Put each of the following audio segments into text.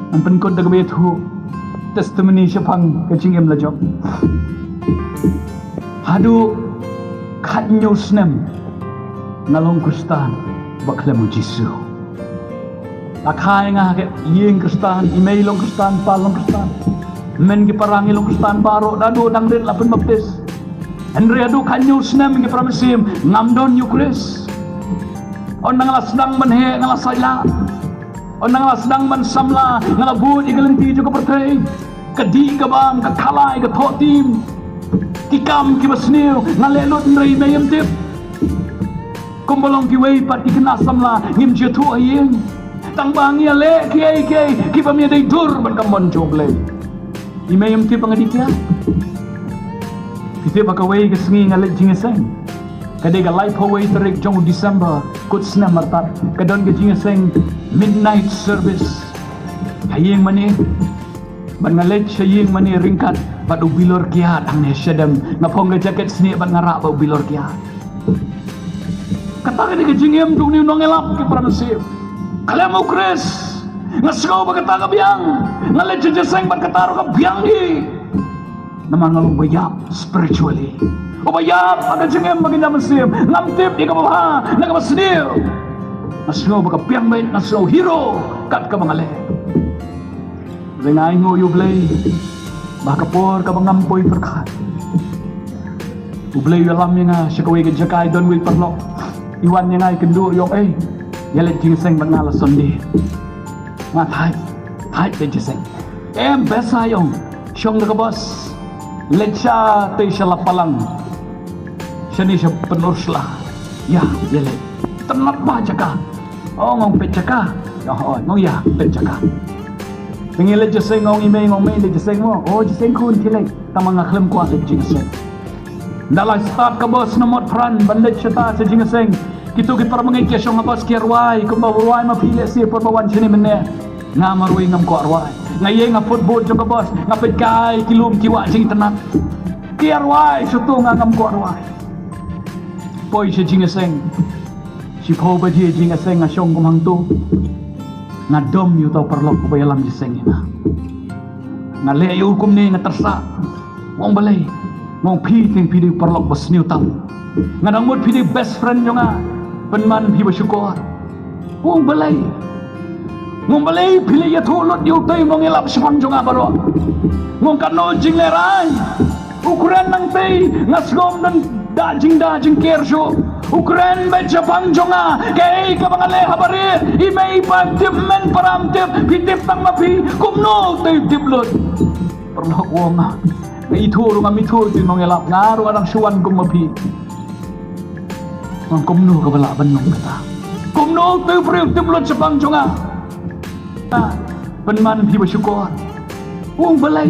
Ang penkod na gabi ito, testimony siya pang kaching la job. Hadu kat news nem ngalong Kristan bakla mo Jisu. Akhay nga yeng Kristan, emailong Kristan, palong Kristan. Men giparangilong Kristan baro dadu dang din lapin baptis. Andre adu kat news nem gipramisim ngamdon yu Kris. O nangalasdang manhe ngalasaya. O nangalasdang man samla ngalabud igalenti juga pertay. Kadi kabang kakalay katotim. Kikam kibasniw ngalelot nray mayam tip. Kumbalong kiway pat kikinasam la ngim jatu ayeng. Tangbang yale kiyay kipamya day dur ban kambon joble. Imayam tip ang adikya. Kiti bakaway kasngi ngalit jingiseng. Kadai ka life away tarik jong December kuts na martat. Kadon ka jingiseng midnight service. Hayeng mani ban ngalit siya yeng mani ringkat. Bat ubilor kiat ang nesyadam ngapong ga jacket sini bat ngarak ba ubilor kiat. Kata ka jingem dung ni nong elap ki pranasip. Kalian mau Kris ngasgo ba kata ka biang ngalit jejeng bat kataro ka biang di. Naman ngalong bayap spiritually. O bayap aga jingem baginda masim ngamtip di ka baha nagamasniw. Ngasgo ba ka biang bay ngasgo hero kat ka mangale. Ringay ngo yublay. Bakapor ka bangampoy perkat. Ublay alam niya nga siya kaway kadjakay don will parlok. Iwan niya nga ikendu yung yalit jingseng bangala sondi. Nga type jingseng. Besa yung siyong nakabos. Let siya tayo siya lapalang. Siya ni siya penursla. Ya, yalit. Tenat ba jaka? Ngong petjaka. Ngong ya, petjaka. Pengilit jaseng ngong imay ngong may jaseng mo. Jaseng kun kilay. Tamang ngaklim kuat at jingaseng. Dalay start ka boss na mot pran. Banlit siya ta sa jingaseng. Kito kiparamangay kya siyong nga boss kiyarway. Kung bawarway mapili siya porbawan siya ni mene. Nga marway ngam ko arway. Ngayon nga football siya ka boss. Ngapit kay kilum kiwa siyang tanak. Kiyarway suto nga ngam ko arway. Poy siya jingaseng. Si po ba siya jingaseng nga siyong kumangto. Nga dom yu tau perlok ko bayalam jiseng ina. Nga leyo hukum ni nga tersa. Ngong balay. Ngong piting pidi perlok basniw tau. Nga nangmud pidi best friend nyo nga. Penman pi bersyukur. Ngong balay. Ngong balay pili ya tulot yu tay mong ilap syukon nyo nga baro. Ngong kano jing leray. Ukuran nang tay ngasgom dan dajing kersyo. Ukren ba Japan jonga kay kabangale habarit imay pagtip men paramtip pitip tang mapi kumno tay tiblot perlo wonga ituro nga mitur tinong elap ngaro anang suwan kumapi ang kumno kabala banong kata kumno tay priu tiblot Japan jonga penman pi bersyukur wong balay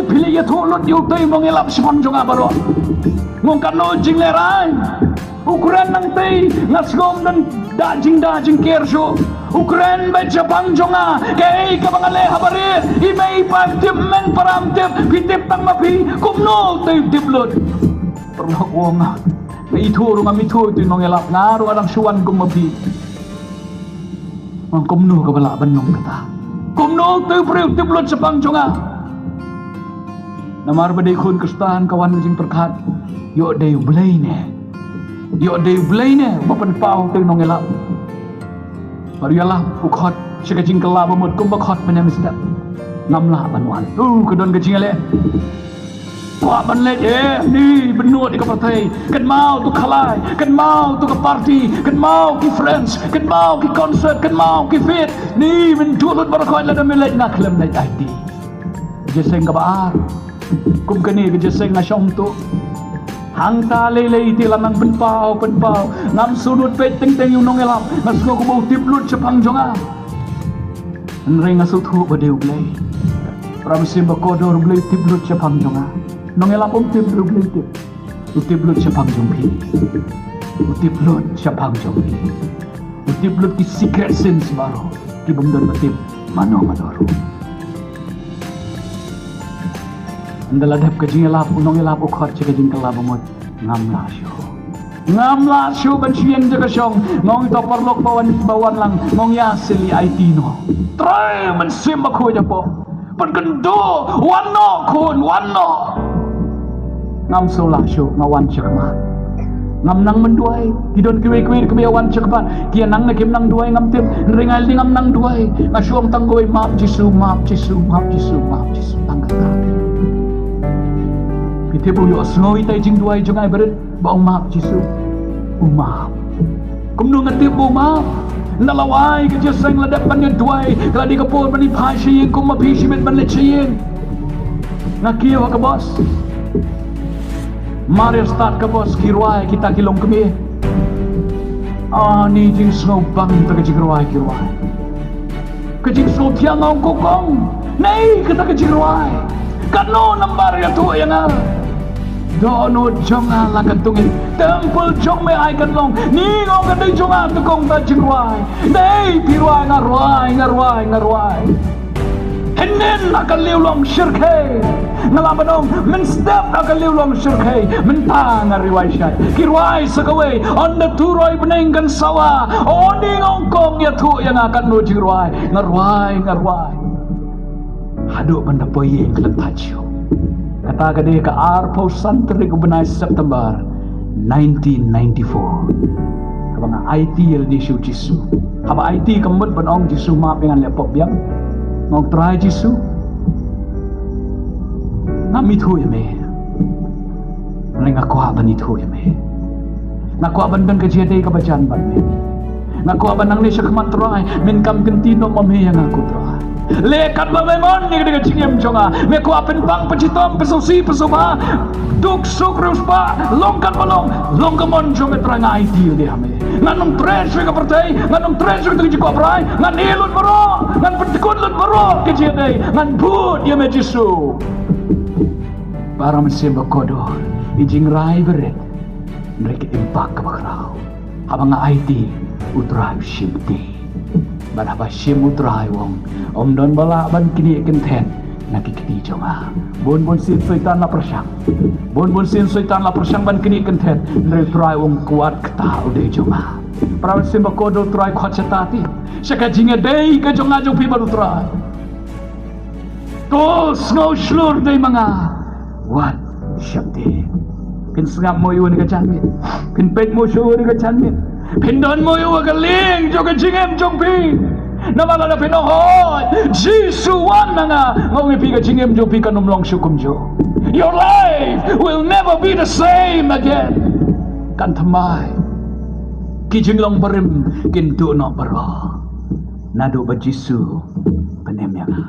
pili ya tulot yu tay mong elap Japan jonga baro ngong kano jing leray ukuran nang tay ngasgom dan dajing kersyo ukuran ba Japan jonga kay kabangale habarit imay pagtip men paramtip pitip tang mapi kumno tay tiblot perlo wonga ituro nga mitur tinong elap ngaro arang suwan kumapi ang kumno kabala banong kata kumno tay priu tiblot Japan jonga namar badai kun Kristan kawan jing perkat yo day blay ne bapan pau tu nong elap marialah ukot siya kajing kalaba mo kung bakot manamisda ngamlah banuan kadon kajing ale wah banlet ni benut di kapartai kan mau tu kalai kan mau tu ke party kan mau ki friends kan mau ki concert kan mau ki fit ni men turut barakoi la damilet nak lem nai ID jeseng kabar kum kani ke jeseng ngasyong tu hang ta lele iti lamang penpau ngam sudut pet teng yung nong elap ngasgo ko bau tiplut Jepang jonga nre ngasutu badeu blay pramsim bakodor blay tiplut Jepang jonga nong elap tiplut blay tiplut Jepang jongpi tiplut Jepang jongpi tiplut ki secret sins baro ki bumdon batip mano madoro Andaladap kajing elap unong elap ukhot chika jing kalabamot ngamla syo Ngamla syu ban siyeng jaga syong ngong ito parlok bawan lang ngong yasili ay tino. Try man simba ko ya po. Pagkando wano kun wano. Ngam sola syu ngawan syakma. Ngam nang menduai kidon kiwe-kiwe kebiawan syakpan kia nang nakim nang duai ngam tim nringal di ngam nang duai ngasyong tanggoy maaf Jisu maaf Jisu maaf Jisu maaf Jisu tanggata. Pite buyo asngoy tay jing duai jung ay berit baong maaf Jisu. Maaf. Kumno ngatip mo maaf. Nalaway ka Diyos ang ladap man yung duay. Kala di ka po manipay siya kung mapisimit man siya. Nakiyaw ka boss. Mario start ka boss. Kirway kita kilong kami. Ni jing snow bang taga jigraway kirway. Kajing snow tiyang ang kukong. Nay kita kajigraway. Kano ng Mario to yang Dono jong lagan tungin temple jong me ai kan long ni ngong kan jong tukong ta jingwai nei pirwai ngarwai henen akan liulong syirke ngalabanong men step akan liulong syirke menta ngariwai syat kirwai sakawai on the turoi benengkan sawa oni ngongkong ya tu yang akan no jingwai ngarwai haduk benda poye keletaju. Kata gede ke Arpo Santri Kubenai September 1994. Kabang IT yang di siu Jisu. Haba IT kembut benong Jisu maaf dengan lepop biang. Ngok try Jisu. Namit hu ya me. Mereka kuah banit hu ya me. Nakuah ban kejadian kebacaan ban me. Nakuah ban nang nisya kemat try. Min kam kentino mami yang aku try. Lekat mamemon ni dengan cingem jonga me ko apen bang pencitom pesusi pesuma duk sukrus pa longkan malong longkamon jong terang ideal dia me nganong treasure ka pertai nganong treasure tu jiko prai ngan ilun baro ngan pentekun lut baro kejede ngan bud ya me Jisu para mesim kodo ijing rai beret mereka impak ka bakrau habang IT utrai shimti Baraba simutrai wong om don bala ban kini kenten nakikiti jonga bon sin syaitan la persang bon sin syaitan la persang ban kini kenten ndre trai wong kuat kata ude jonga praw simba kodo trai khachatati saka jinga dei ka jonga jong pi baru trai to snow shlur dei manga wat syakti pin sngap mo yun ka chanmit pin pet mo shu ka chanmit Pindon mo yung wagaling Joga jingem jong pi Namala na pinohoy Jisuan na nga Ngong ipiga jingem jong pi kanumlong syukum jo Your life will never be the same again Kantamay Kijinglong barim Kinto no baro Nado ba Jisu Panemya nga